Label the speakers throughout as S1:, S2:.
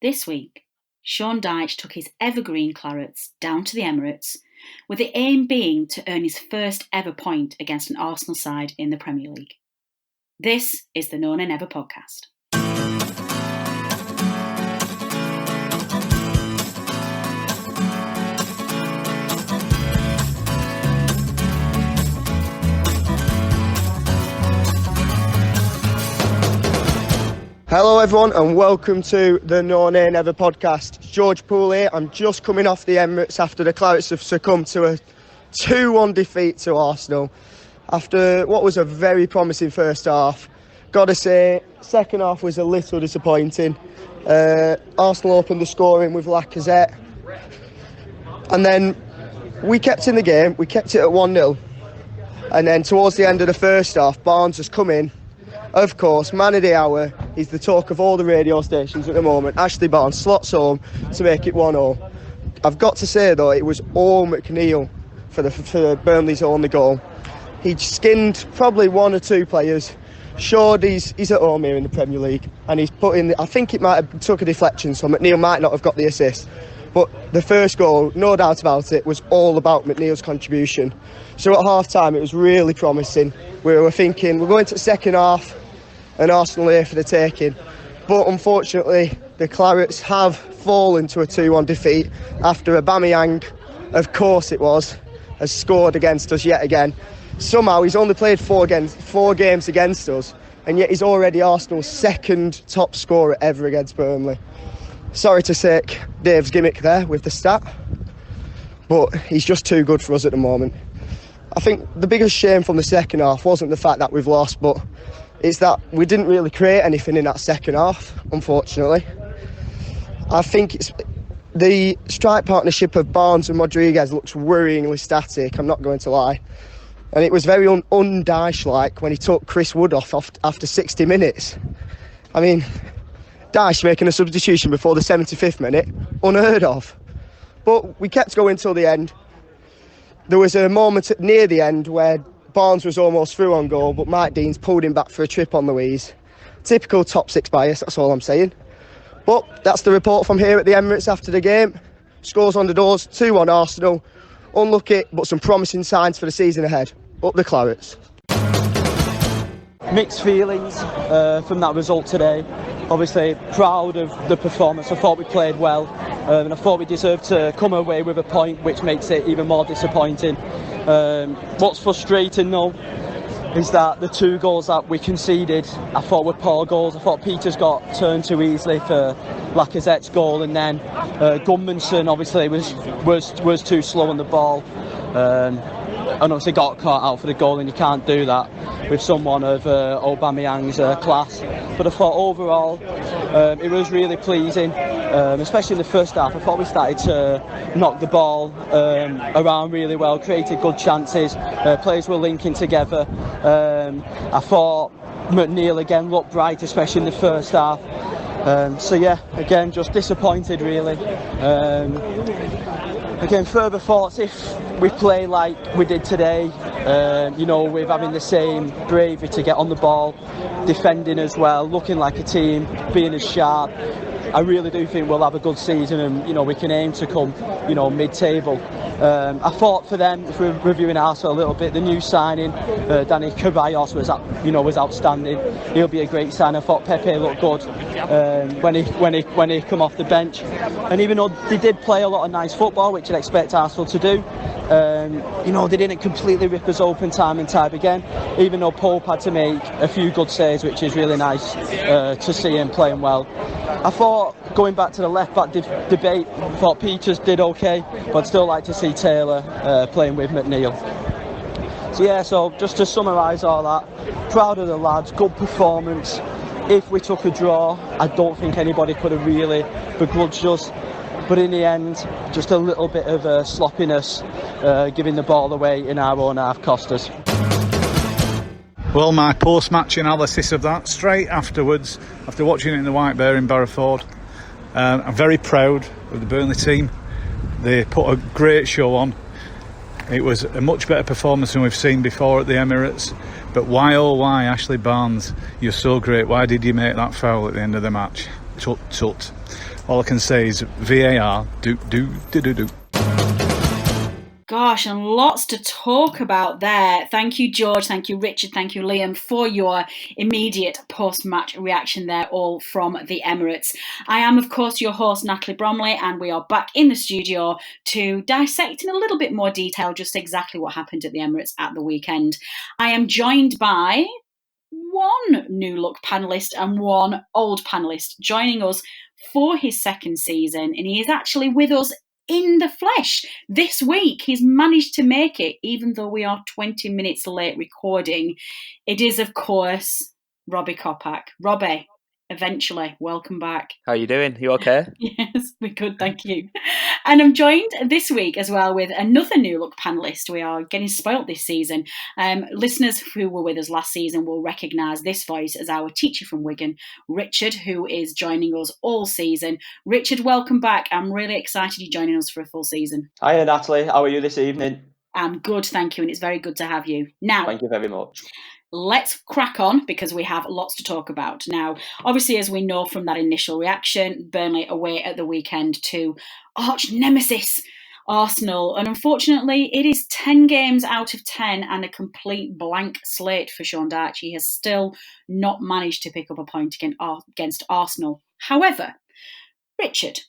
S1: This week, Sean Dyche took his Evergreen Clarets down to the Emirates, with the aim being to earn his first ever point against an Arsenal side in the Premier League. This is the No Nay Never podcast.
S2: Hello everyone and welcome to the No Nay Never podcast. It's George Poole here. I'm just coming off the Emirates after the Clarets have succumbed to a 2-1 defeat to Arsenal after what was a very promising first half. Gotta say, second half was a little disappointing. Arsenal opened the scoring with Lacazette and then we kept in the game. We kept it at 1-0 and then towards the end of the first half, Barnes has come in. Of course, man of the hour, he's the talk of all the radio stations at the moment. Ashley Barnes slots home to make it 1-0. I've got to say though, it was all McNeil for Burnley's only goal. He skinned probably one or two players. Sure, he's at home here in the Premier League, and he's put in. I think it might have took a deflection, so McNeil might not have got the assist. But the first goal, no doubt about it, was all about McNeil's contribution. So at half time, it was really promising. We were thinking we're going to the second half and Arsenal here for the taking. But unfortunately, the Clarets have fallen to a 2-1 defeat after Aubameyang, of course it was, has scored against us yet again. Somehow he's only played four games against us, and yet he's already Arsenal's second top scorer ever against Burnley. Sorry to say Dave's gimmick there with the stat, but he's just too good for us at the moment. I think the biggest shame from the second half wasn't the fact that we've lost, but it's that we didn't really create anything in that second half, unfortunately. I think it's the strike partnership of Barnes and Rodriguez looks worryingly static, I'm not going to lie. And it was very un-Dyche-like when he took Chris Wood off after 60 minutes. I mean, Dyche making a substitution before the 75th minute, unheard of. But we kept going till the end. There was a moment near the end where Barnes was almost through on goal, but Mike Dean's pulled him back for a trip on Louise. Typical top six bias, that's all I'm saying. But that's the report from here at the Emirates after the game. Scores on the doors, 2-1 Arsenal. Unlucky, but some promising signs for the season ahead. Up the Clarets.
S3: Mixed feelings from that result today. Obviously proud of the performance. I thought we played well, and I thought we deserved to come away with a point, which makes it even more disappointing. What's frustrating though is that the two goals that we conceded I thought were poor goals. I thought Peters got turned too easily for Lacazette's goal, and then Gunmansson obviously was too slow on the ball, and obviously got caught out for the goal, and you can't do that with someone of Aubameyang's class. But I thought overall it was really pleasing, especially in the first half. I thought we started to knock the ball around really well, created good chances, players were linking together. I thought McNeil again looked bright, especially in the first half. So yeah, again, just disappointed really. Again, further thoughts, if we play like we did today, with having the same bravery to get on the ball, defending as well, looking like a team, being as sharp, I really do think we'll have a good season, and we can aim to come mid-table. I thought for them, if we're reviewing Arsenal a little bit, the new signing Danny Ceballos was outstanding. He'll be a great sign. I thought Pepe looked good when he come off the bench, and even though they did play a lot of nice football, which I'd expect Arsenal to do, they didn't completely rip us open time and time again, even though Pope had to make a few good saves, which is really nice to see him playing well. I thought, going back to the left-back debate, I thought Peters did okay, but I'd still like to see Taylor playing with McNeil. So just to summarise all that, proud of the lads, good performance. If we took a draw, I don't think anybody could have really begrudged us. But in the end, just a little bit of sloppiness, giving the ball away in our own half cost us.
S4: Well, my post-match analysis of that, straight afterwards, after watching it in the White Bear in Barrowford, I'm very proud of the Burnley team. They put a great show on. It was a much better performance than we've seen before at the Emirates. But why, oh why, Ashley Barnes, you're so great. Why did you make that foul at the end of the match? Tut. All I can say is VAR, do.
S1: Gosh, and lots to talk about there. Thank you, George. Thank you, Richard. Thank you, Liam, for your immediate post-match reaction there, all from the Emirates. I am, of course, your host, Natalie Bromley, and we are back in the studio to dissect in a little bit more detail just exactly what happened at the Emirates at the weekend. I am joined by one new look panellist and one old panellist joining us for his second season, and he is actually with us in the flesh this week. He's managed to make it, even though we are 20 minutes late recording. It is, of course, Robbie Kopak. Robbie, eventually, welcome back.
S5: How are you doing? You okay?
S1: Yes, we're good, thank you. And I'm joined this week as well with another new look panellist. We are getting spoilt this season. Listeners who were with us last season will recognise this voice as our teacher from Wigan, Richard, who is joining us all season. Richard, welcome back. I'm really excited you're joining us for a full season.
S3: Hiya, Natalie. How are you this evening?
S1: I'm good, thank you, and it's very good to have you. Now,
S3: thank you very much.
S1: Let's crack on because we have lots to talk about. Now, obviously, as we know from that initial reaction, Burnley away at the weekend to arch nemesis Arsenal. And unfortunately, it is 10 games out of 10 and a complete blank slate for Sean Dyche. He has still not managed to pick up a point against Arsenal. However, Richard,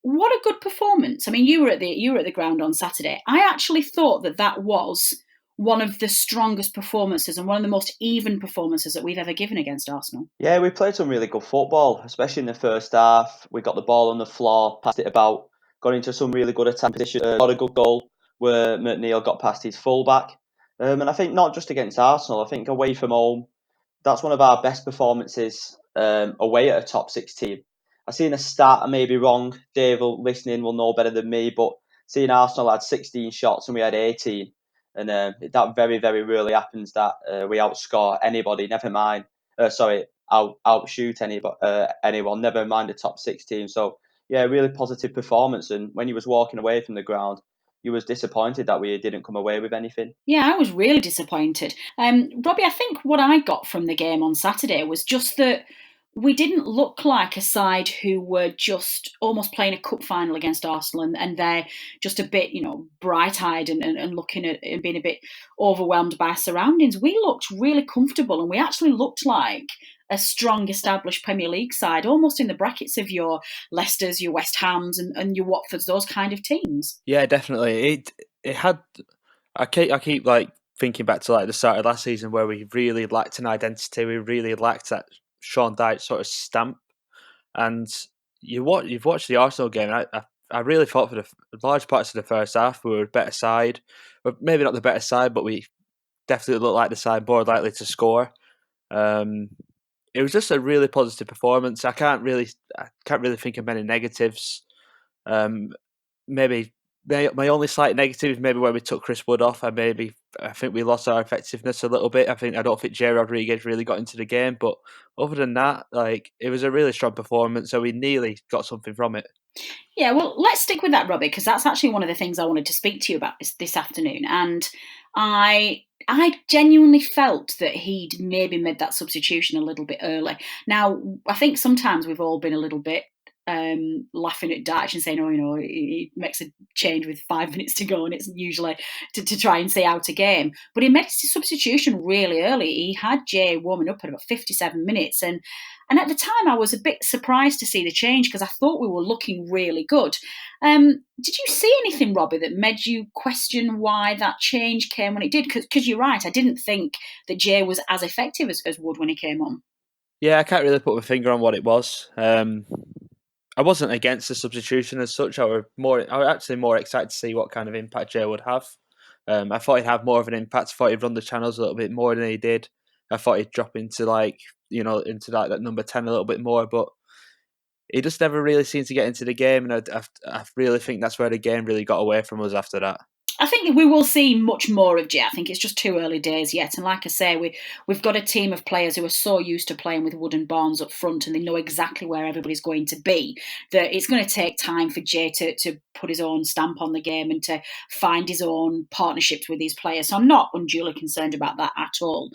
S1: what a good performance. I mean, you were at the ground on Saturday. I actually thought that was one of the strongest performances and one of the most even performances that we've ever given against Arsenal.
S3: Yeah, we played some really good football, especially in the first half. We got the ball on the floor, passed it about, got into some really good attack position. Got a good goal where McNeil got past his fullback. And I think not just against Arsenal, I think away from home, that's one of our best performances away at a top 6 team. I've seen a stat, I may be wrong, Dave listening will know better than me, but seeing Arsenal had 16 shots and we had 18. And that very, very rarely happens that we outscore anybody, never mind. Outshoot anyone, never mind the top 6 team. So, yeah, really positive performance. And when he was walking away from the ground, he was disappointed that we didn't come away with anything.
S1: Yeah, I was really disappointed. Robbie, I think what I got from the game on Saturday was just that we didn't look like a side who were just almost playing a cup final against Arsenal and they're just a bit, bright-eyed and looking at and being a bit overwhelmed by surroundings. We looked really comfortable and we actually looked like a strong established Premier League side, almost in the brackets of your Leicesters, your West Hams and your Watfords, those kind of teams.
S5: Yeah, definitely. It had. I keep like thinking back to like the start of last season where we really lacked an identity. We really lacked that Sean Dyche sort of stamp. And you've watched the Arsenal game. And I really thought for the large parts of the first half we were a better side. Well, maybe not the better side, but we definitely looked like the side more likely to score. It was just a really positive performance. I can't really think of many negatives. Maybe my only slight negative is maybe when we took Chris Wood off. I think we lost our effectiveness a little bit. I don't think Jay Rodriguez really got into the game, but other than that, it was a really strong performance. So we nearly got something from it.
S1: Yeah, well, let's stick with that, Robbie, because that's actually one of the things I wanted to speak to you about this afternoon. And I genuinely felt that he'd maybe made that substitution a little bit early. Now, I think sometimes we've all been a little bit laughing at Dyche and saying, he makes a change with 5 minutes to go and it's usually to try and see out a game. But he made his substitution really early. He had Jay warming up at about 57 minutes and at the time I was a bit surprised to see the change because I thought we were looking really good. Did you see anything, Robbie, that made you question why that change came when it did? Because you're right, I didn't think that Jay was as effective as Wood when he came on.
S5: Yeah, I can't really put my finger on what it was. I wasn't against the substitution as such. I was actually more excited to see what kind of impact Jay would have. I thought he'd have more of an impact. I thought he'd run the channels a little bit more than he did. I thought he'd drop into that number 10 a little bit more, but he just never really seemed to get into the game, and I really think that's where the game really got away from us after that.
S1: I think we will see much more of Jay. I think it's just too early days yet. And like I say, we've got a team of players who are so used to playing with Wood and Barnes up front and they know exactly where everybody's going to be, that it's going to take time for Jay to put his own stamp on the game and to find his own partnerships with these players. So I'm not unduly concerned about that at all.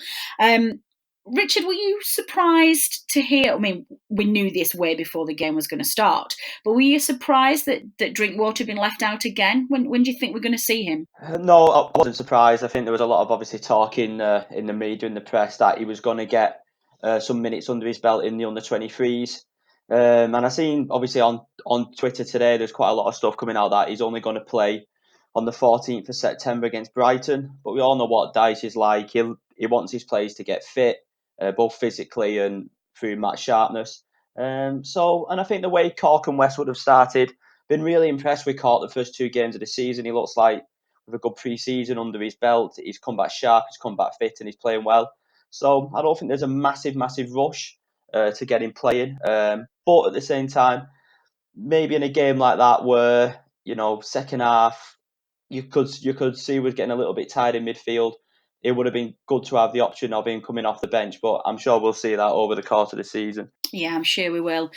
S1: Richard, were you surprised to hear? I mean, we knew this way before the game was going to start, but were you surprised that Drinkwater had been left out again? When do you think we're going to see him?
S3: No, I wasn't surprised. I think there was a lot of obviously talk in the media and the press that he was going to get some minutes under his belt in the under-23s. And I seen obviously on Twitter today, there's quite a lot of stuff coming out that he's only going to play on the 14th of September against Brighton. But we all know what Dyche is like. He wants his players to get fit, both physically and through match sharpness. And I think the way Cork and Westwood have started, been really impressed with Cork the first two games of the season. He looks like with a good pre-season under his belt, he's come back sharp, he's come back fit, and he's playing well. So I don't think there's a massive rush to get him playing. But at the same time, maybe in a game like that where second half you could see was getting a little bit tired in midfield. It would have been good to have the option of him coming off the bench, but I'm sure we'll see that over the course of the season.
S1: Yeah, I'm sure we will.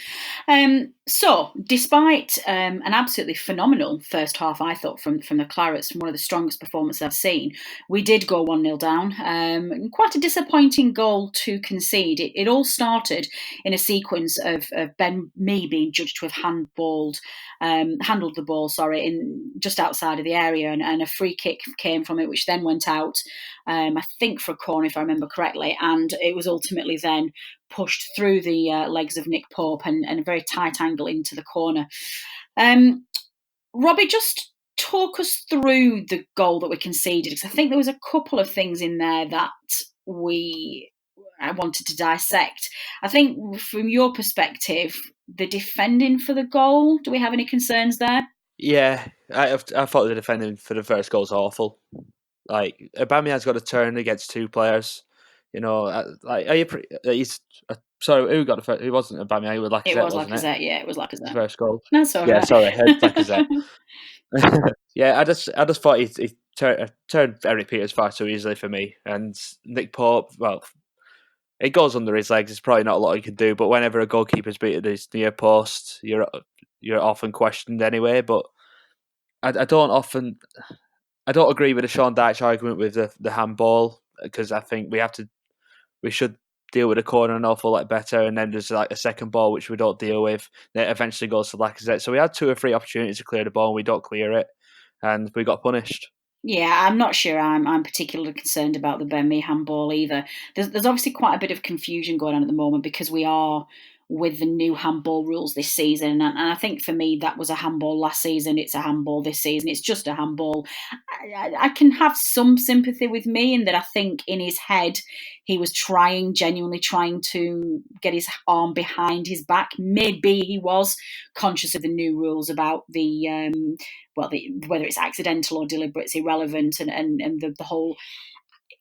S1: So, despite an absolutely phenomenal first half, I thought, from the Clarets, from one of the strongest performances I've seen, we did go 1-0 down. Quite a disappointing goal to concede. It all started in a sequence of Ben Mee being judged to have handled the ball, in just outside of the area, and a free kick came from it, which then went out, I think for a corner, if I remember correctly, and it was ultimately then pushed through the legs of Nick Pope and a very tight angle into the corner. Robbie, just talk us through the goal that we conceded, because I think there was a couple of things in there that I wanted to dissect. I think from your perspective, the defending for the goal, do we have any concerns there?
S5: Yeah, I thought the defending for the first goal was awful. Like, Aubameyang's got a turn against two players. He's sorry, who got the first? It wasn't Aubameyang, it was Lacazette, wasn't it?
S1: Yeah, it was Lacazette.
S5: His first goal.
S1: That's all
S5: Yeah,
S1: right.
S5: sorry, I heard Lacazette. Yeah, I just thought he turned Eric Peters far too easily for me, and Nick Pope. Well, it goes under his legs. There's probably not a lot he can do, but whenever a goalkeeper's beaten his near post, you're often questioned anyway. But I don't agree with the Sean Dyche argument with the handball, because I think we should deal with the corner an awful lot better, and then there's like a second ball which we don't deal with that eventually goes to Lacazette. So we had 2 or 3 opportunities to clear the ball and we don't clear it, and we got punished.
S1: Yeah, I'm not sure I'm particularly concerned about the Ben Mee handball either. There's obviously quite a bit of confusion going on at the moment because we are with the new handball rules this season, and I think for me that was a handball last season. It's a handball this season. It's just a handball. I can have some sympathy with Mee in that I think in his head he was genuinely trying to get his arm behind his back. Maybe he was conscious of the new rules about whether it's accidental or deliberate, it's irrelevant, and the whole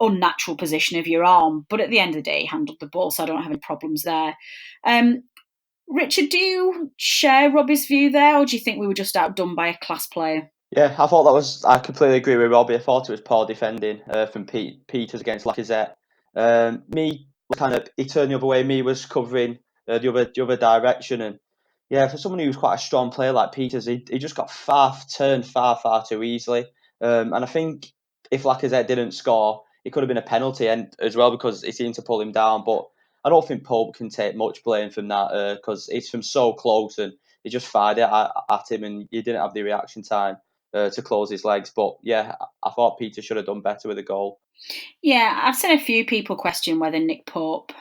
S1: unnatural position of your arm. But at the end of the day, he handled the ball, so I don't have any problems there. Richard, do you share Robbie's view there, or do you think we were just outdone by a class player?
S3: Yeah, I completely agree with Robbie. I thought it was poor defending from Peters against Lacazette. Mee was he turned the other way. Mee was covering the other direction, and yeah, for someone who was quite a strong player like Peters, he just got turned far too easily. And I think if Lacazette didn't score, it could have been a penalty, and as well, because he seemed to pull him down. But I don't think Pope can take much blame from that, because it's from so close, and he just fired it at him, and he didn't have the reaction time to close his legs. But yeah, I thought Peter should have done better with the goal.
S1: Yeah, I've seen a few people question whether Nick Pope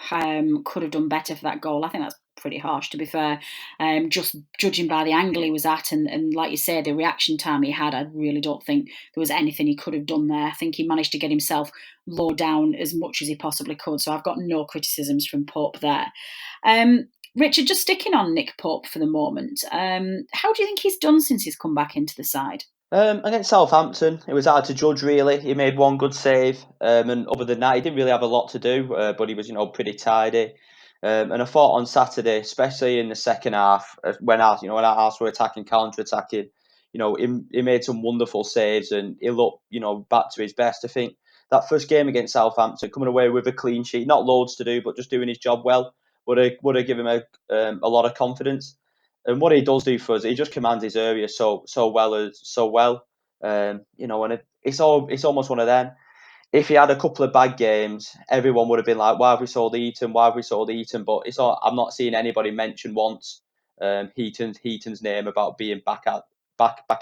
S1: could have done better for that goal. I think that's pretty harsh, to be fair. Just judging by the angle he was at, and like you say, the reaction time he had, I really don't think there was anything he could have done there. I think he managed to get himself low down as much as he possibly could, so I've got no criticisms from Pope there. Richard, just sticking on Nick Pope for the moment, how do you think he's done since he's come back into the side?
S3: Against Southampton, it was hard to judge really. He made one good save, and other than that, he didn't really have a lot to do. But he was, pretty tidy. And I thought on Saturday, especially in the second half, when Arsenal were attacking, counter-attacking, he made some wonderful saves, and he looked, back to his best. I think that first game against Southampton, coming away with a clean sheet, not loads to do, but just doing his job well, would have given him a lot of confidence. And what he does do for us, he just commands his area so well. And it's almost one of them. if he had a couple of bad games, everyone would have been like, "Why have we sold Eaton? Why have we sold Eaton?" But it's all, I'm not seeing anybody mention once Heaton's name about being back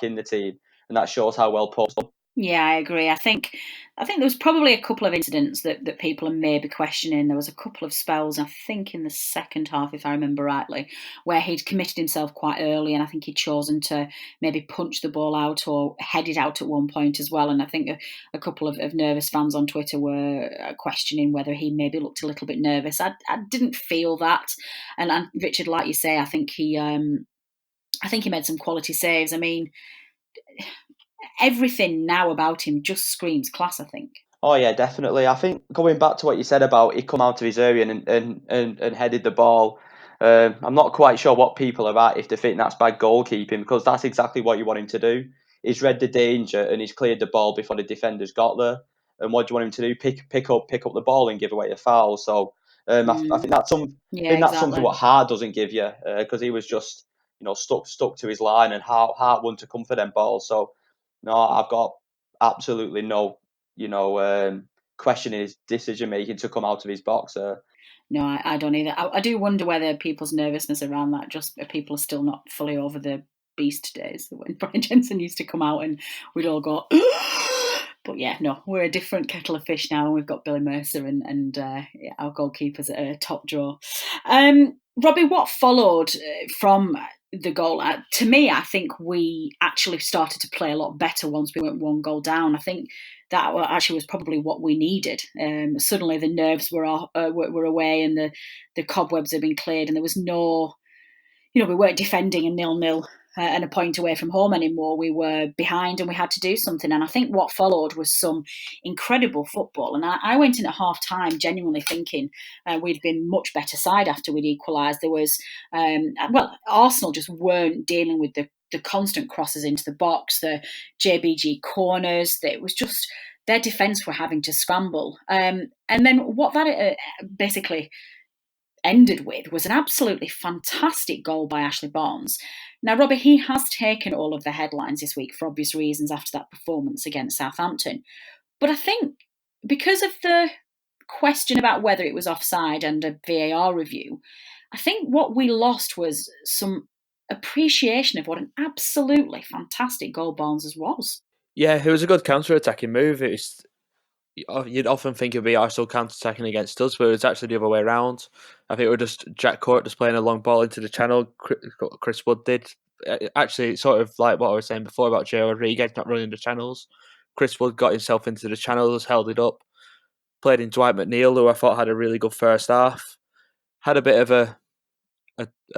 S3: in the team, and that shows how well Paul's done.
S1: Yeah, I agree. I think there was probably a couple of incidents that people are maybe questioning. There was a couple of spells, I think, in the second half, if I remember rightly, where he'd committed himself quite early, and I think he'd chosen to maybe punch the ball out or head it out at one point as well. And I think a couple of nervous fans on Twitter were questioning whether he maybe looked a little bit nervous. I didn't feel that, and Richard, like you say, I think he made some quality saves. I mean, everything now about him just screams class, I think.
S3: Oh yeah, definitely. I think going back to what you said about he come out of his area and headed the ball. I'm not quite sure what people are at if they think that's bad goalkeeping, because that's exactly what you want him to do. He's read the danger and he's cleared the ball before the defenders got there. And what do you want him to do? Pick up the ball and give away a foul. So I think
S1: Yeah,
S3: that's something
S1: exactly.
S3: what Hart doesn't give you, because he was just stuck to his line, and Hart wanted to come for them balls. So no, I've got absolutely no questioning his decision making to come out of his box.
S1: No, I don't either. I do wonder whether people's nervousness around that, just people are still not fully over the beast days when Brian Jensen used to come out and we'd all go. But yeah, no, we're a different kettle of fish now, and we've got Billy Mercer and yeah, our goalkeepers at a top draw. Robbie, what followed from the goal? To me, I think we actually started to play a lot better once we went one goal down. I think that actually was probably what we needed. Suddenly, the nerves were away, and the cobwebs had been cleared, and there was no, we weren't defending a 0-0 and a point away from home anymore. We were behind and we had to do something. And I think what followed was some incredible football. And I went in at half time genuinely thinking we'd been much better side after we'd equalised. There was, Arsenal just weren't dealing with the constant crosses into the box, the JBG corners. It was just their defence were having to scramble. And then what that basically ended with was an absolutely fantastic goal by Ashley Barnes. Now, Robbie, he has taken all of the headlines this week for obvious reasons after that performance against Southampton. But I think because of the question about whether it was offside and a VAR review, I think what we lost was some appreciation of what an absolutely fantastic goal Barnes was.
S5: Yeah, it was a good counter-attacking move. You'd often think it'd be Arsenal counter-attacking against us, but it was actually the other way around. I think it was just Jack Court just playing a long ball into the channel. Chris Wood did. Actually, sort of like what I was saying before about Joe Rodriguez not running the channels. Chris Wood got himself into the channels, held it up, played in Dwight McNeil, who I thought had a really good first half. Had a bit of a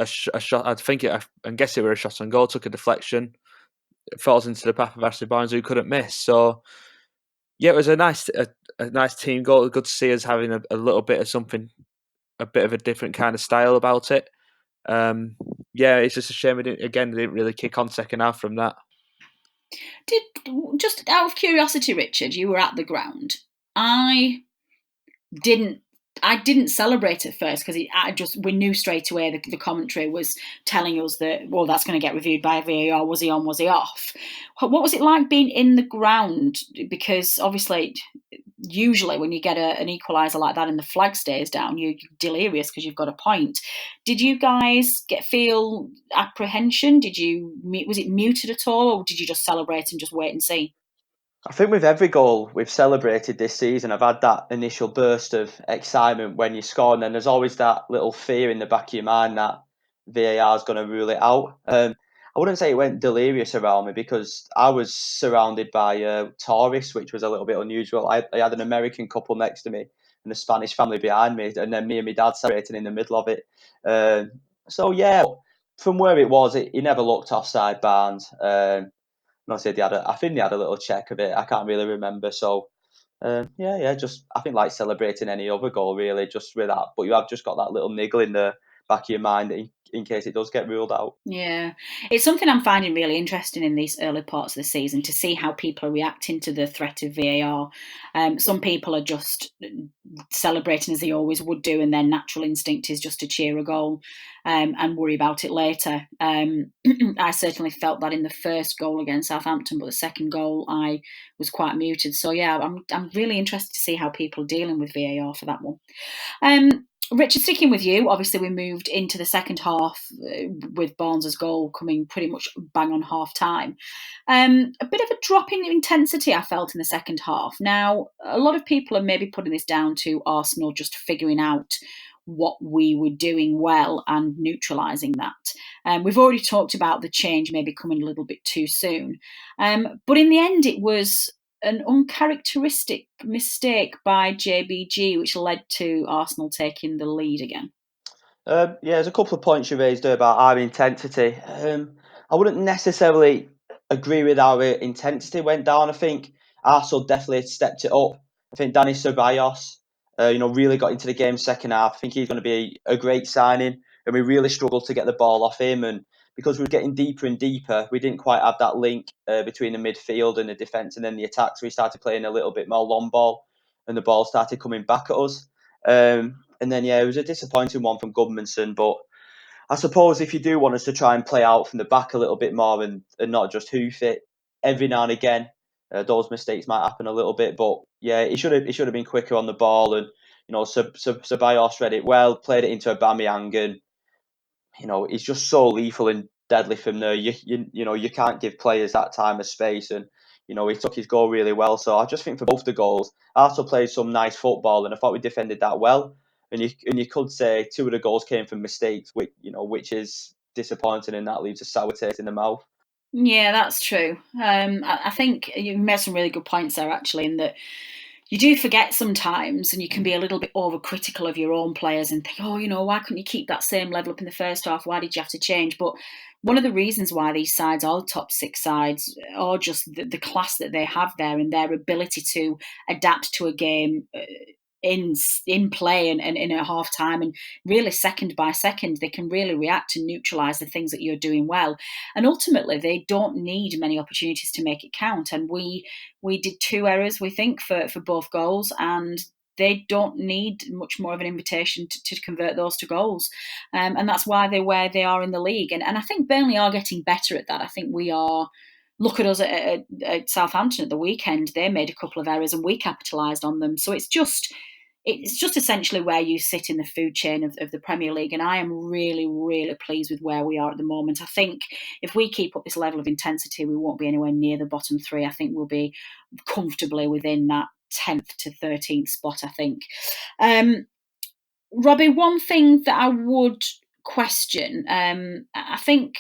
S5: shot. I guess it were a shot on goal. Took a deflection. It falls into the path of Ashley Barnes, who couldn't miss. So yeah, it was a nice team goal. Good to see us having a little bit of something, a bit of a different kind of style about it. Yeah, it's just a shame they didn't really kick on second half from that.
S1: Just out of curiosity, Richard, you were at the ground. I didn't celebrate at first because we knew straight away the commentary was telling us that, well, that's going to get reviewed by VAR. Was he on? Was he off? What was it like being in the ground? Because obviously, usually when you get an equaliser like that and the flag stays down, you're delirious because you've got a point. Did you guys feel apprehension? Was it muted at all, or did you just celebrate and just wait and see?
S3: I think with every goal we've celebrated this season, I've had that initial burst of excitement when you score, and then there's always that little fear in the back of your mind that VAR is going to rule it out. I wouldn't say it went delirious around me, because I was surrounded by tourists, which was a little bit unusual. I had an American couple next to me and a Spanish family behind me, and then me and my dad celebrating in the middle of it. So yeah, from where it was, he never looked offside, Barnes. I said I think they had a little check of it. I can't really remember. So just I think like celebrating any other goal really, just with that. But you have just got that little niggle in the back of your mind in case it does get ruled out.
S1: Yeah, it's something I'm finding really interesting in these early parts of the season to see how people are reacting to the threat of VAR. Some people are just celebrating as they always would do, and their natural instinct is just to cheer a goal and worry about it later. I certainly felt that in the first goal against Southampton, but the second goal I was quite muted. So yeah, I'm really interested to see how people are dealing with VAR for that one. Richard, sticking with you, obviously we moved into the second half with Barnes' goal coming pretty much bang on half time. A bit of a drop in intensity I felt in the second half. Now, a lot of people are maybe putting this down to Arsenal just figuring out what we were doing well and neutralising that. We've already talked about the change maybe coming a little bit too soon. But in the end, it was an uncharacteristic mistake by JBG, which led to Arsenal taking the lead again.
S3: Yeah, there's a couple of points you raised there about our intensity. I wouldn't necessarily agree with our intensity went down. I think Arsenal definitely stepped it up. I think Danny Ceballos, really got into the game second half. I think he's going to be a great signing, and we really struggled to get the ball off him. And because we were getting deeper and deeper, we didn't quite have that link between the midfield and the defence and then the attack. So we started playing a little bit more long ball, and the ball started coming back at us. And then, it was a disappointing one from Goodmanson. But I suppose if you do want us to try and play out from the back a little bit more and not just hoof it every now and again, those mistakes might happen a little bit. But yeah, he should have been quicker on the ball. And, Ceballos read it well, played it into Aubameyang, and he's just so lethal and deadly from there. You can't give players that time of space, and he took his goal really well. So I just think for both the goals, Arsenal played some nice football, and I thought we defended that well. And you could say two of the goals came from mistakes, which is disappointing, and that leaves a sour taste in the mouth.
S1: Yeah, that's true. I think you made some really good points there, actually, in that you do forget sometimes, and you can be a little bit overcritical of your own players and think, oh, why couldn't you keep that same level up in the first half? Why did you have to change? But one of the reasons why these sides are the top six sides are just the class that they have there and their ability to adapt to a game in play and in a half time, and really second by second they can really react and neutralise the things that you're doing well, and ultimately they don't need many opportunities to make it count. And we did two errors, we think, for both goals, and they don't need much more of an invitation to convert those to goals, and that's why they're where they are in the league. And I think Burnley are getting better at that. I think we are. Look at us at Southampton at the weekend. They made a couple of errors and we capitalised on them. So it's just essentially where you sit in the food chain of the Premier League. And I am really, really pleased with where we are at the moment. I think if we keep up this level of intensity, we won't be anywhere near the bottom three. I think we'll be comfortably within that 10th to 13th spot, I think. Robbie, one thing that I would question, I think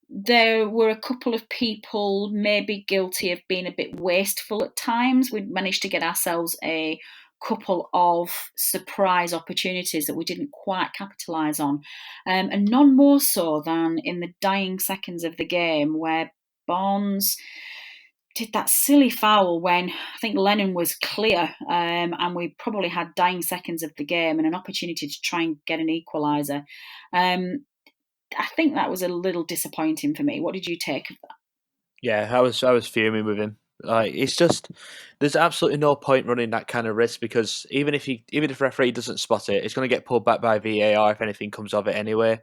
S1: there were a couple of people maybe guilty of being a bit wasteful at times. We'd managed to get ourselves a couple of surprise opportunities that we didn't quite capitalise on, and none more so than in the dying seconds of the game where Barnes did that silly foul when I think Lennon was clear, and we probably had dying seconds of the game and an opportunity to try and get an equaliser. I think that was a little disappointing for me. What did you take of that?
S5: Yeah, I was fuming with him. Like, it's just there's absolutely no point running that kind of risk, because even if referee doesn't spot it, it's going to get pulled back by VAR if anything comes of it anyway.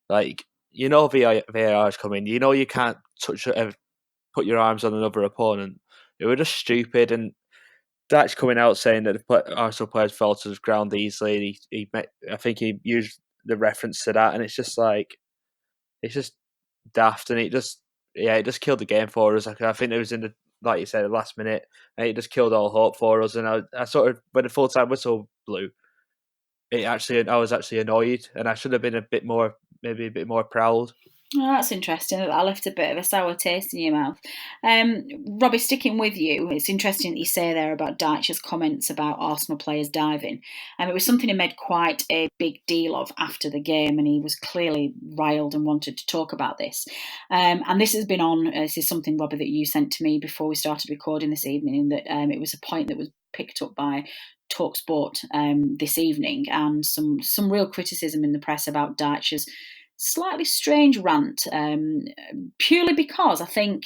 S5: Like, VAR is coming. You can't put your arms on another opponent. It was just stupid. And Dyche coming out saying that the Arsenal players fell to the ground easily. I think he used the reference to that, and it's just like, it's just daft, and it just killed the game for us. I think it was in the, like you said, the last minute, and it just killed all hope for us. And I sort of, when the full time whistle blew, I was actually annoyed, and I should have been maybe a bit more proud.
S1: Oh, that's interesting. That left a bit of a sour taste in your mouth. Robbie, sticking with you, it's interesting that you say there about Dyche's comments about Arsenal players diving. It was something he made quite a big deal of after the game, and he was clearly riled and wanted to talk about this. And this has been this is something, Robbie, that you sent to me before we started recording this evening, that it was a point that was picked up by TalkSport this evening, and some real criticism in the press about Dyche's slightly strange rant, purely because I think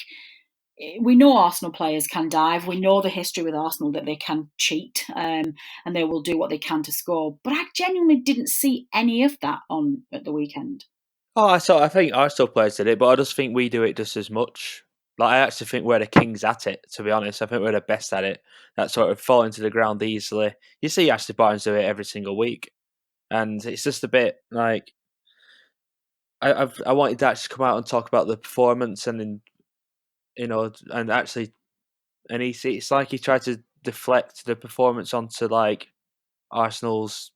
S1: we know Arsenal players can dive. We know the history with Arsenal that they can cheat, and they will do what they can to score. But I genuinely didn't see any of that on at the weekend.
S5: Oh, I think Arsenal players did it, but I just think we do it just as much. Like, I actually think we're the kings at it, to be honest. I think we're the best at it. That sort of falling to the ground easily. You see Ashley Barnes do it every single week. And it's just a bit like I wanted to actually come out and talk about the performance and and actually it's like he tried to deflect the performance onto like Arsenal's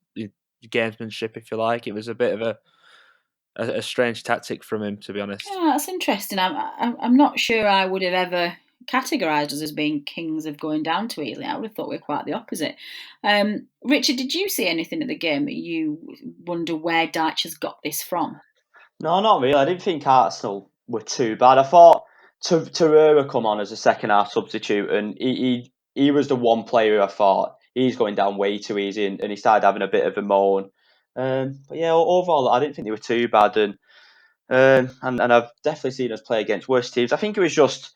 S5: gamesmanship, if you like. It was a bit of a strange tactic from him, to be honest.
S1: Yeah, that's interesting. I'm not sure I would have ever categorised us as being kings of going down too easily. I would have thought we were quite the opposite. Richard, did you see anything at the game that you wonder where Dyche has got this from?
S3: No, not really. I didn't think Arsenal were too bad. I thought Torreira come on as a second half substitute, and he was the one player who I thought he's going down way too easy, and he started having a bit of a moan. But yeah, overall, I didn't think they were too bad, and I've definitely seen us play against worse teams. I think it was just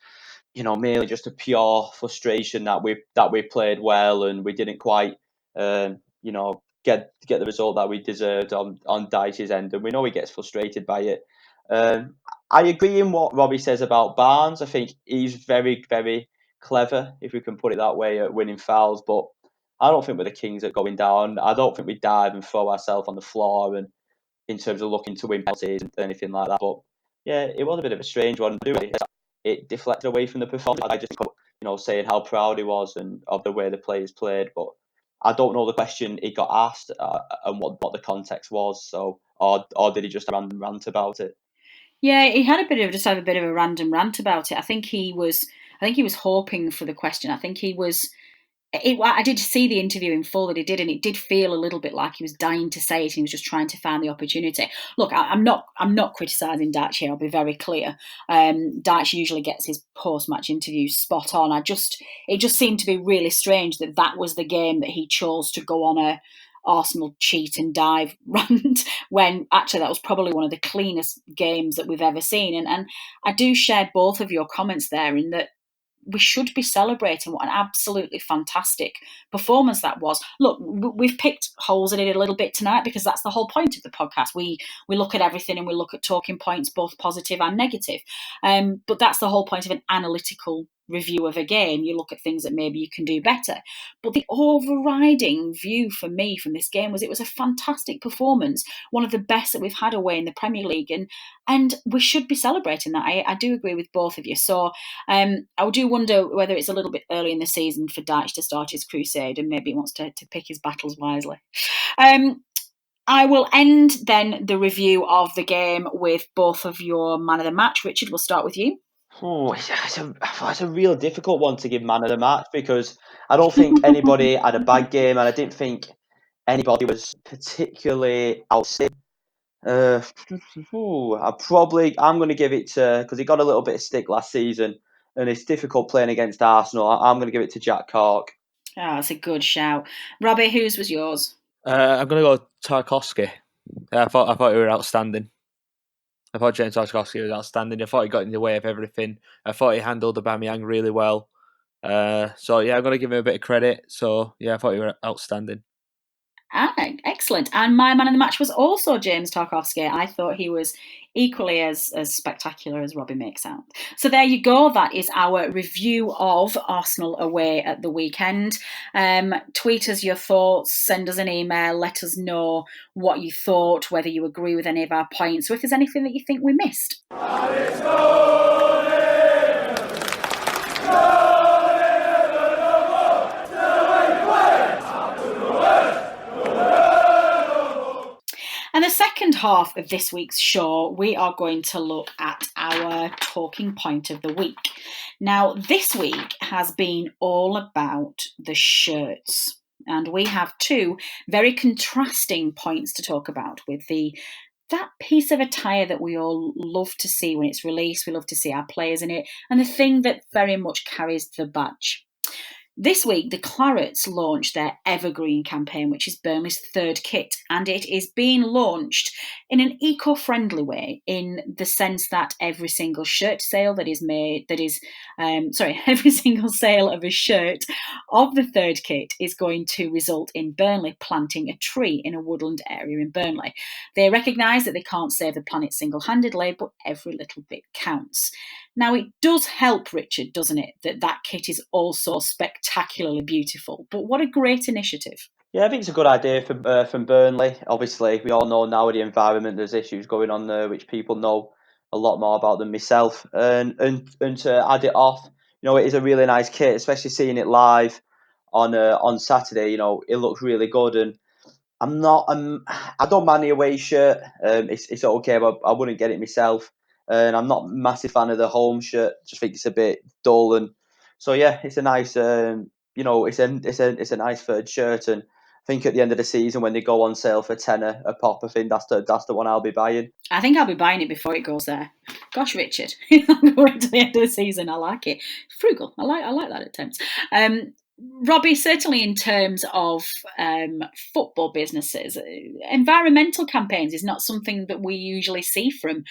S3: mainly just a pure frustration that we played well and we didn't quite get the result that we deserved on Dyche's end, and we know he gets frustrated by it. I agree in what Robbie says about Barnes. I think he's very, very clever, if we can put it that way, at winning fouls, but I don't think we're the kings at going down. I don't think we dive and throw ourselves on the floor and in terms of looking to win penalties and anything like that. But yeah, it was a bit of a strange one. It deflected away from the performance. I just, saying how proud he was and of the way the players played, but I don't know the question he got asked and what the context was. So, or did he just random rant about it?
S1: Yeah, he had a bit of a random rant about it. I think he was hoping for the question. I think he was. I did see the interview in full that he did, and it did feel a little bit like he was dying to say it. And he was just trying to find the opportunity. Look, I'm not criticising Dyche here. I'll be very clear. Dyche usually gets his post-match interviews spot on. It just seemed to be really strange that was the game that he chose to go on a Arsenal cheat and dive rant, when actually that was probably one of the cleanest games that we've ever seen. And I do share both of your comments there in that we should be celebrating what an absolutely fantastic performance that was. Look, we've picked holes in it a little bit tonight because that's the whole point of the podcast. We look at everything and we look at talking points, both positive and negative. But that's the whole point of an analytical review of a game. You look at things that maybe you can do better. But the overriding view for me from this game was it was a fantastic performance, one of the best that we've had away in the Premier League, and we should be celebrating that. I do agree with both of you. So I do wonder whether it's a little bit early in the season for Dyche to start his crusade, and maybe he wants to pick his battles wisely. I will end then the review of the game with both of your man of the match. Richard, we'll start with you.
S3: Oh, it's a real difficult one to give man of the match because I don't think anybody had a bad game, and I didn't think anybody was particularly outstanding. I'm going to give it to, because he got a little bit of stick last season, and it's difficult playing against Arsenal. I'm going to give it to Jack Cork.
S1: Oh, that's a good shout. Robbie, whose was yours?
S5: I'm going to go Tarkowski. I thought he were outstanding. I thought James Tarkowski was outstanding. I thought he got in the way of everything. I thought he handled Aubameyang really well. So yeah, I'm going to give him a bit of credit. So yeah, I thought he were outstanding.
S1: Excellent. And my man in the match was also James Tarkowski. I thought he was equally as spectacular as Robbie makes out. So there you go. That is our review of Arsenal away at the weekend. Tweet us your thoughts, send us an email, let us know what you thought, whether you agree with any of our points, or if there's anything that you think we missed. And the second half of this week's show, we are going to look at our talking point of the week. Now, this week has been all about the shirts. And we have two very contrasting points to talk about with that piece of attire that we all love to see when it's released. We love to see our players in it. And the thing that very much carries the badge. This week, the Clarets launched their Evergreen campaign, which is Burnley's third kit, and it is being launched in an eco-friendly way, in the sense that every single shirt sale that is made, every single sale of a shirt of the third kit is going to result in Burnley planting a tree in a woodland area in Burnley. They recognise that they can't save the planet single-handedly, but every little bit counts. Now, it does help, Richard, doesn't it, that kit is also spectacularly beautiful. But what a great initiative.
S3: Yeah, I think it's a good idea from Burnley. Obviously, we all know now with the environment, there's issues going on there, which people know a lot more about than myself. And to add it off, it is a really nice kit, especially seeing it live on Saturday. It looks really good, and I don't mind the away shirt. It's okay, but I wouldn't get it myself. And I'm not a massive fan of the home shirt. Just think it's a bit dull, and so yeah, it's a nice. It's a nice third shirt, and I think at the end of the season when they go on sale for tenner a pop, I think that's the one I'll be buying.
S1: I think I'll be buying it before it goes there. Gosh, Richard, wait till the end of the season. I like it. Frugal. I like that attempt. Robbie, certainly in terms of football businesses, environmental campaigns is not something that we usually see from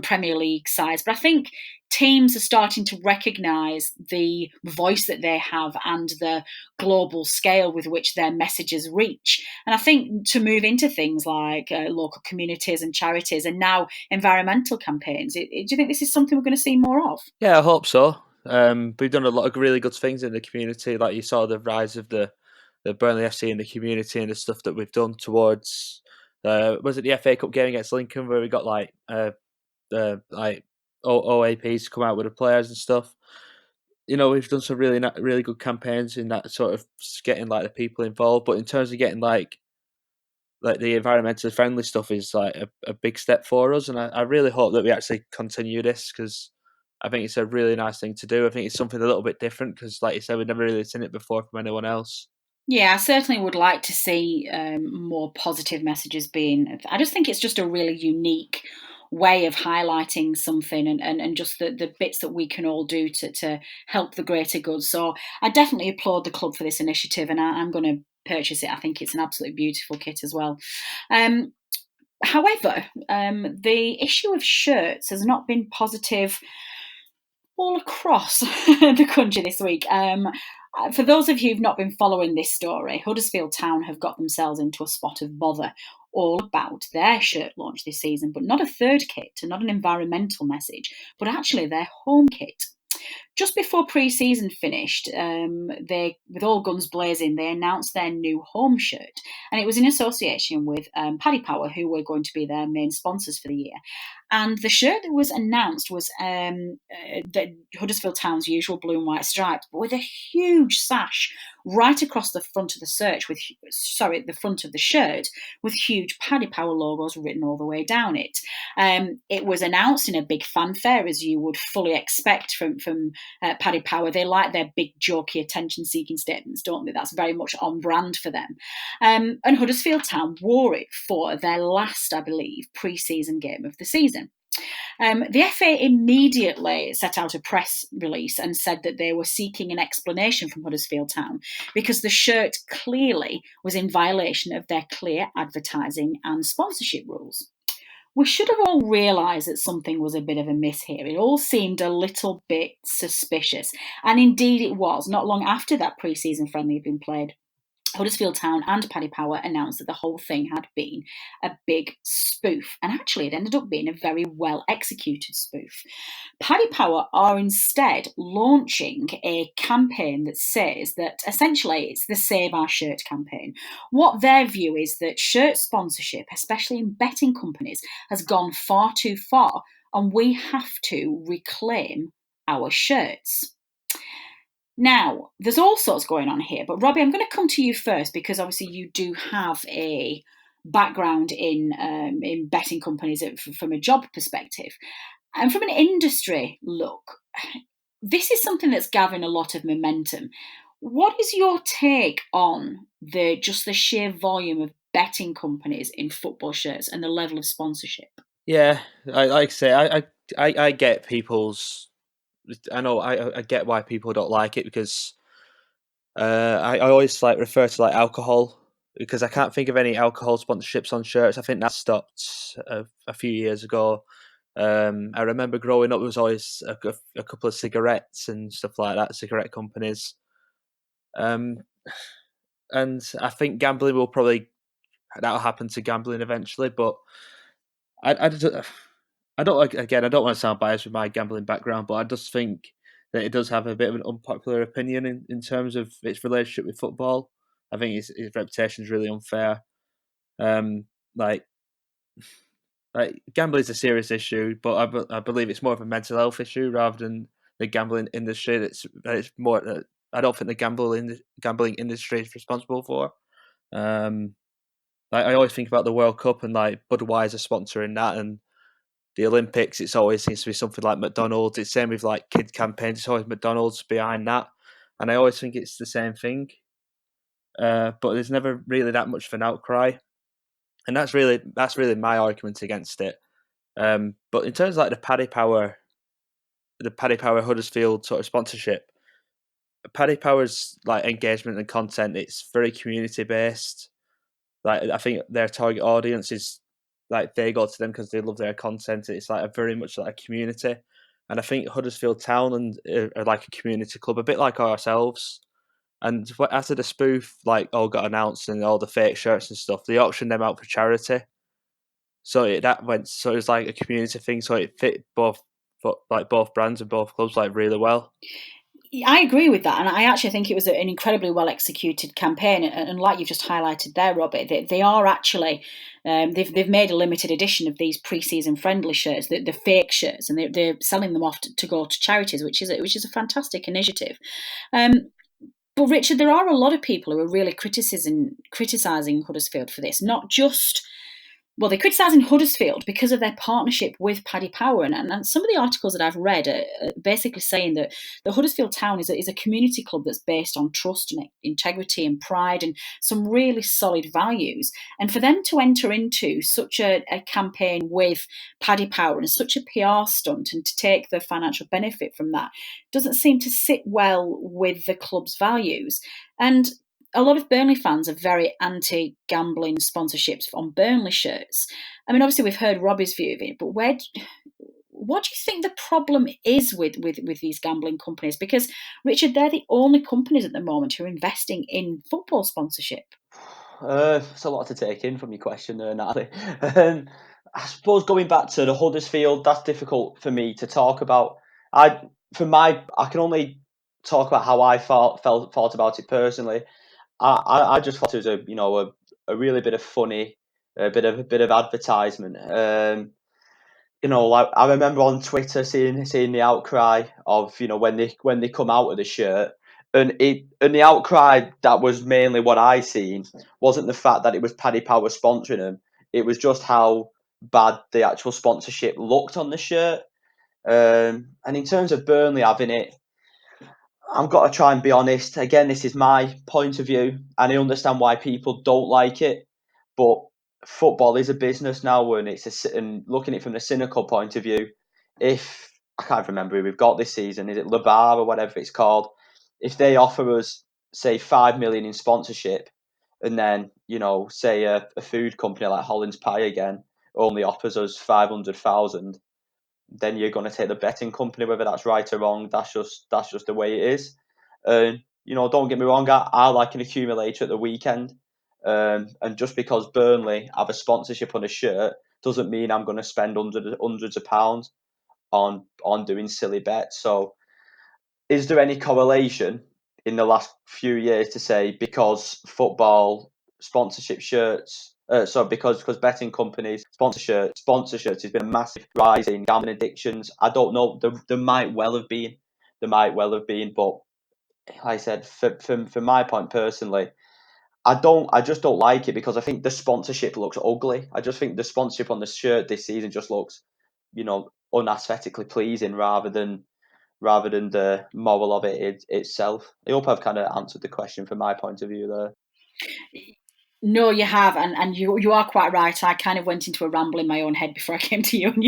S1: Premier League sides. But I think teams are starting to recognise the voice that they have and the global scale with which their messages reach. And I think to move into things like local communities and charities and now environmental campaigns, do you think this is something we're going to see more of?
S5: Yeah, I hope so. We've done a lot of really good things in the community. Like you saw the rise of the Burnley FC in the community and the stuff that we've done towards. Was it the FA Cup game against Lincoln where we got like OAPs to come out with the players and stuff. We've done some really good campaigns in that sort of getting like the people involved. But in terms of getting like the environmentally friendly stuff is like a big step for us, and I really hope that we actually continue this because I think it's a really nice thing to do. I think it's something a little bit different because, like you said, we've never really seen it before from anyone else.
S1: Yeah, I certainly would like to see more positive messages being. I just think it's just a really unique way of highlighting something and just the bits that we can all do to help the greater good. So I definitely applaud the club for this initiative, and I'm going to purchase it. I think it's an absolutely beautiful kit as well. However, the issue of shirts has not been positive all across the country this week. For those of you who've not been following this story, Huddersfield Town have got themselves into a spot of bother all about their shirt launch this season, but not a third kit and not an environmental message, but actually their home kit. Just before pre-season finished, they, with all guns blazing, they announced their new home shirt, and it was in association with Paddy Power, who were going to be their main sponsors for the year. And the shirt that was announced was the Huddersfield Town's usual blue and white stripes, but with a huge sash right across the front of the front of the shirt, with huge Paddy Power logos written all the way down it. It was announced in a big fanfare, as you would fully expect from Paddy Power. They like their big, jokey, attention-seeking statements, don't they? That's very much on brand for them. And Huddersfield Town wore it for their last, I believe, pre-season game of the season. The FA immediately set out a press release and said that they were seeking an explanation from Huddersfield Town because the shirt clearly was in violation of their clear advertising and sponsorship rules. We should have all realised that something was a bit of a miss here. It all seemed a little bit suspicious. And indeed it was. Not long after that pre-season friendly had been played, Huddersfield Town and Paddy Power announced that the whole thing had been a big spoof. And actually, it ended up being a very well executed spoof. Paddy Power are instead launching a campaign that says that essentially it's the Save Our Shirt campaign. What their view is that shirt sponsorship, especially in betting companies, has gone far too far, and we have to reclaim our shirts. Now, there's all sorts going on here, but Robbie, I'm going to come to you first because obviously you do have a background in betting companies from a job perspective. And from an industry look, this is something that's gathering a lot of momentum. What is your take on the sheer volume of betting companies in football shirts and the level of sponsorship?
S5: Yeah, like I say, I get people's. I know I get why people don't like it because I always refer to alcohol, because I can't think of any alcohol sponsorships on shirts. I think that stopped a few years ago. I remember growing up, there was always a couple of cigarettes and stuff like that, cigarette companies. And I think gambling that'll happen to gambling eventually, but I don't again, I don't want to sound biased with my gambling background, but I just think that it does have a bit of an unpopular opinion in terms of its relationship with football. I think its reputation is really unfair. Um, like gambling is a serious issue, but I believe it's more of a mental health issue rather than the gambling industry. It's more. I don't think the gambling industry is responsible for. I always think about the World Cup and Budweiser sponsoring that, and the Olympics. It's always seems to be something like McDonald's. It's same with kid campaigns. It's always McDonald's behind that, and I always think it's the same thing. But there's never really that much of an outcry, and that's really my argument against it. But in terms of the Paddy Power Huddersfield sort of sponsorship, Paddy Power's engagement and content, it's very community based. I think their target audience is they go to them because they love their content. It's a very much a community, and I think Huddersfield Town are like a community club, a bit like ourselves. And after the spoof all got announced and all the fake shirts and stuff, they auctioned them out for charity. So it was like a community thing. So it fit both brands and both clubs really well.
S1: I agree with that, and I actually think it was an incredibly well executed campaign. And like you've just highlighted there, Robert, they are actually they've made a limited edition of these pre-season friendly shirts, the fake shirts, and they're selling them off to go to charities, which is a fantastic initiative. But Richard, there are a lot of people who are really criticising Huddersfield for this, not just. Well, they're criticising Huddersfield because of their partnership with Paddy Power. And some of the articles that I've read are basically saying that the Huddersfield Town is a community club that's based on trust and integrity and pride and some really solid values. And for them to enter into such a campaign with Paddy Power and such a PR stunt and to take the financial benefit from that doesn't seem to sit well with the club's values. And a lot of Burnley fans are very anti-gambling sponsorships on Burnley shirts. I mean, obviously we've heard Robbie's view of it, but what do you think the problem is with these gambling companies? Because, Richard, they're the only companies at the moment who are investing in football sponsorship.
S3: It's a lot to take in from your question there, Natalie. I suppose going back to the Huddersfield, that's difficult for me to talk about. I can only talk about how I thought about it personally. I just thought it was a really bit of funny, a bit of advertisement. I remember on Twitter seeing the outcry of when they come out of the shirt, and the outcry that was mainly what I seen wasn't the fact that it was Paddy Power sponsoring them. It was just how bad the actual sponsorship looked on the shirt. And in terms of Burnley having it, I've got to try and be honest. Again, this is my point of view, and I understand why people don't like it. But football is a business now, and and looking at it from the cynical point of view, if I can't remember who we've got this season, is it Labar or whatever it's called? If they offer us, say, 5 million in sponsorship, and then say a food company like Holland's Pie again only offers us 500,000, then you're going to take the betting company, whether that's right or wrong. That's just the way it is. Don't get me wrong. I like an accumulator at the weekend, and just because Burnley have a sponsorship on a shirt doesn't mean I'm going to spend hundreds of pounds on doing silly bets. So, is there any correlation in the last few years to say because football sponsorship shirts? Because betting companies sponsorships has been a massive rise in gambling addictions. I don't know. There might well have been. But like I said, for my point personally, I just don't like it because I think the sponsorship looks ugly. I just think the sponsorship on the shirt this season just looks, unaesthetically pleasing rather than the moral of it itself. I hope I've kind of answered the question from my point of view there.
S1: No, you have, and you are quite right. I kind of went into a ramble in my own head before I came to you, and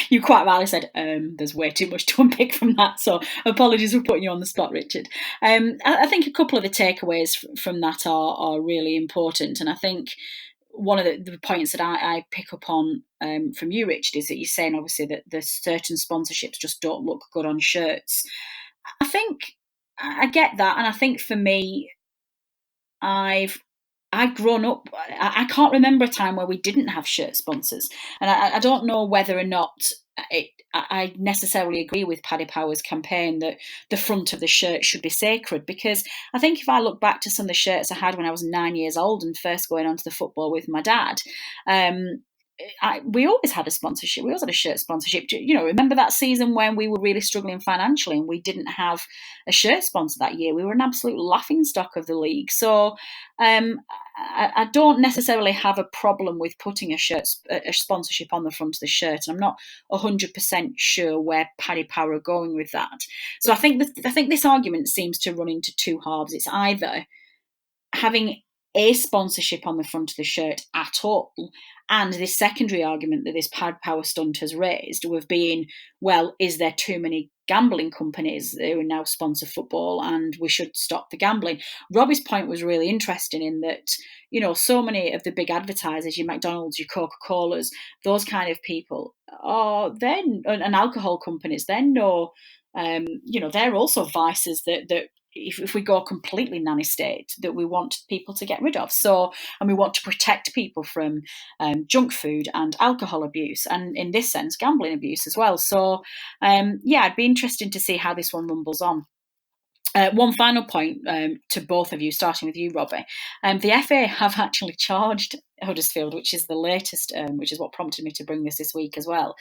S1: you quite rightly said, there's way too much to unpick from that. So apologies for putting you on the spot, Richard. I think a couple of the takeaways from that are really important, and I think one of the points that I pick up on from you, Richard, is that you're saying obviously that the certain sponsorships just don't look good on shirts. I think I get that, and I think for me, I've grown up. I can't remember a time where we didn't have shirt sponsors, and I don't know whether or not I necessarily agree with Paddy Power's campaign that the front of the shirt should be sacred. Because I think if I look back to some of the shirts I had when I was 9 years old and first going onto the football with my dad, um, we always had a sponsorship. We always had a shirt sponsorship. Remember that season when we were really struggling financially and we didn't have a shirt sponsor that year? We were an absolute laughing stock of the league. So I don't necessarily have a problem with putting a sponsorship on the front of the shirt. And I'm not 100% sure where Paddy Power are going with that. So I think this argument seems to run into two halves. It's either having a sponsorship on the front of the shirt at all, and this secondary argument that this Pad Power stunt has raised with being, well, is there too many gambling companies who now sponsor football and we should stop the gambling? Robbie's point was really interesting in that, so many of the big advertisers, your McDonald's, your Coca-Colas, those kind of people are then, and alcohol companies, then know, they're also vices that if we go completely nanny state, that we want people to get rid of. So, and we want to protect people from junk food and alcohol abuse, and in this sense, gambling abuse as well. So, I'd be interested to see how this one rumbles on. One final point to both of you, starting with you, Robbie. The FA have actually charged Huddersfield, which is the latest, which is what prompted me to bring this week as well.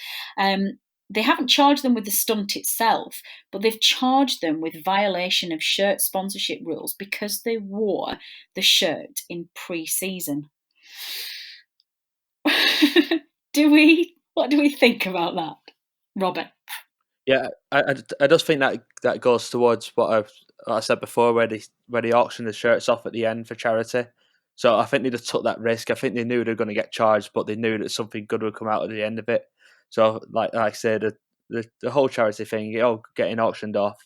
S1: They haven't charged them with the stunt itself, but they've charged them with violation of shirt sponsorship rules because they wore the shirt in pre-season. What do we think about that, Robert?
S5: Yeah, I just think that goes towards what I said before, where they auctioned the shirts off at the end for charity. So I think they just took that risk. I think they knew they were going to get charged, but they knew that something good would come out at the end of it. So, like I said, the whole charity thing, getting auctioned off,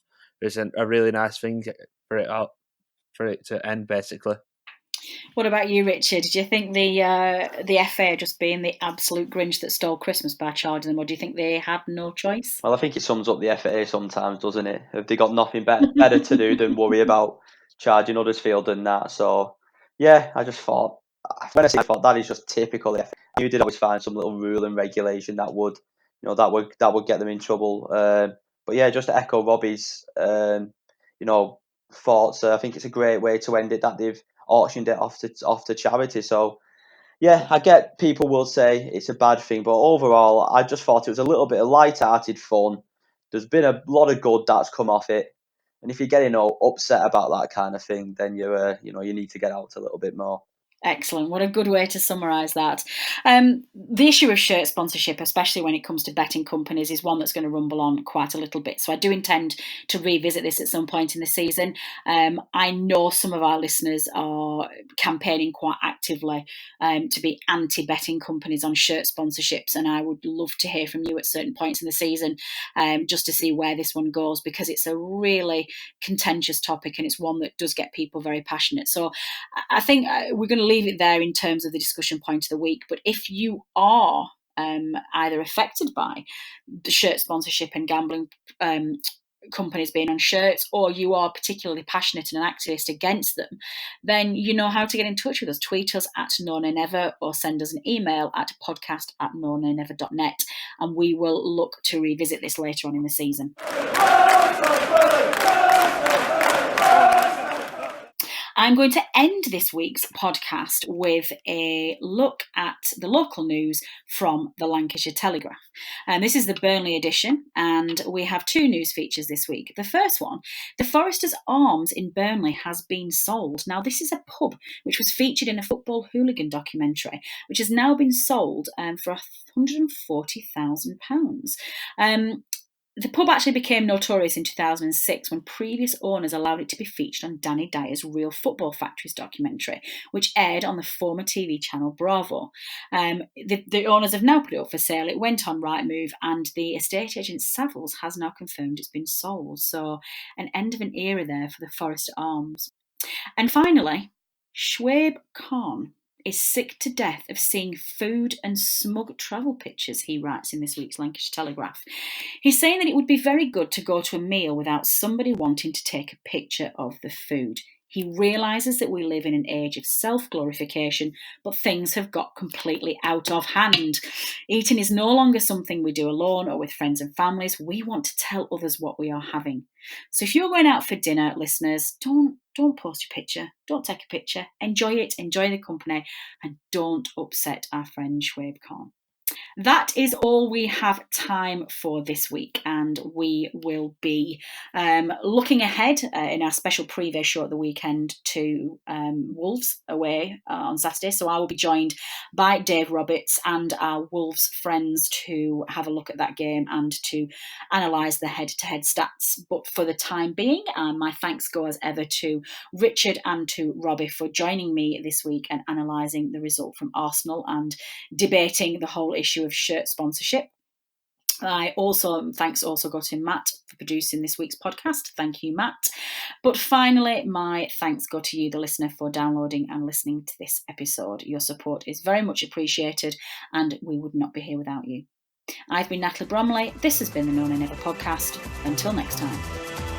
S5: is a really nice thing for it to end, basically.
S1: What about you, Richard? Do you think the FA are just being the absolute Grinch that stole Christmas by charging them, or do you think they had no choice?
S3: Well, I think it sums up the FA sometimes, doesn't it? Have they got nothing better to do than worry about charging Huddersfield and that? So, yeah, I just thought, when I thought that is just typical FA. You did always find some little rule and regulation that would, that would get them in trouble. But yeah, just to echo Robbie's, thoughts. I think it's a great way to end it that they've auctioned it off to charity. So yeah, I get people will say it's a bad thing, but overall, I just thought it was a little bit of light-hearted fun. There's been a lot of good that's come off it, and if you're getting all upset about that kind of thing, then you need to get out a little bit more.
S1: Excellent. What a good way to summarise that. The issue of shirt sponsorship, especially when it comes to betting companies, is one that's going to rumble on quite a little bit. So I do intend to revisit this at some point in the season. I know some of our listeners are campaigning quite actively to be anti-betting companies on shirt sponsorships, and I would love to hear from you at certain points in the season just to see where this one goes, because it's a really contentious topic and it's one that does get people very passionate. So I think we're going to leave it there in terms of the discussion point of the week. But if you are either affected by the shirt sponsorship and gambling companies being on shirts, or you are particularly passionate and an activist against them, then you know how to get in touch with us. Tweet us at NoNayNever or send us an email at podcast@nonaynever.net, and we will look to revisit this later on in the season. I'm going to end this week's podcast with a look at the local news from the Lancashire Telegraph. And this is the Burnley edition, and we have two news features this week. The first one, the Foresters Arms in Burnley has been sold. Now, this is a pub which was featured in a football hooligan documentary, which has now been sold for £140,000. The pub actually became notorious in 2006 when previous owners allowed it to be featured on Danny Dyer's Real Football Factories documentary, which aired on the former TV channel Bravo. The owners have now put it up for sale. It went on Rightmove, and the estate agent Savills has now confirmed it's been sold. So, an end of an era there for the Forest Arms. And finally, Shoaib Khan is sick to death of seeing food and smug travel pictures, he writes in this week's Lancashire Telegraph. He's saying that it would be very good to go to a meal without somebody wanting to take a picture of the food. He realises that we live in an age of self-glorification, but things have got completely out of hand. Eating is no longer something we do alone or with friends and families. We want to tell others what we are having. So if you're going out for dinner, listeners, don't post your picture. Don't take a picture. Enjoy it, enjoy the company, and don't upset our friend Shoaib Khan. That is all we have time for this week, and we will be looking ahead in our special preview show at the weekend to Wolves away on Saturday. So I will be joined by Dave Roberts and our Wolves friends to have a look at that game and to analyse the head-to-head stats. But for the time being, my thanks go as ever to Richard and to Robbie for joining me this week and analysing the result from Arsenal and debating the whole issue of shirt sponsorship. Thanks also go to Matt for producing this week's podcast. Thank you, Matt. But finally, my thanks go to you, the listener, for downloading and listening to this episode. Your support is very much appreciated, and we would not be here without you. I've been Natalie Bromley. This has been the No Nay Never podcast. Until next time.